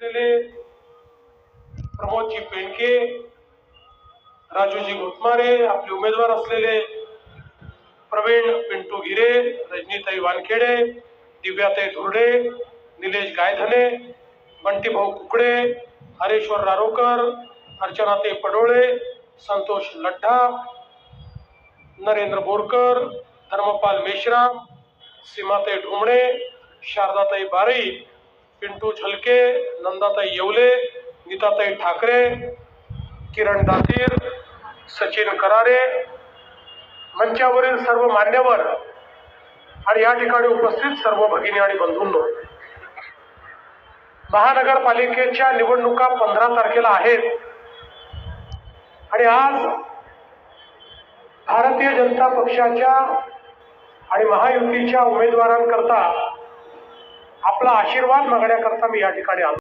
असलेले प्रमोदजी पेंडके, राजूजी घोटमारे, आपले उमेदवार असलेले प्रवीण पिंटू गिरे, रजनीताई वानखेडे, दिव्याताई धुर्डे, निलेश गायधने, बंटीभाऊ कुकडे, हरेश्वर रारोकर, अर्चनाताई पडोळे, संतोष लड्ढा, नरेंद्र बोरकर, धर्मपाल मेश्राम, सीमाताई ढोमणे, शारदाताई बारई, पिंटू झलके, नंदाताई येवले, नीताताई ठाकरे, किरण दातीर, सचिन करारे, मंचावरील सर्व मान्यवर आणि या ठिकाणी उपस्थित सर्व भगिनी आणि बंधूंनो, महानगरपालिकेच्या निवडणुका 15 तारखेला आहेत आणि आज भारतीय जनता पक्षाच्या आणि महायुतीच्या उमेदवारांकरता आपला आशीर्वाद मागण्याकरता मी या ठिकाणी आलो।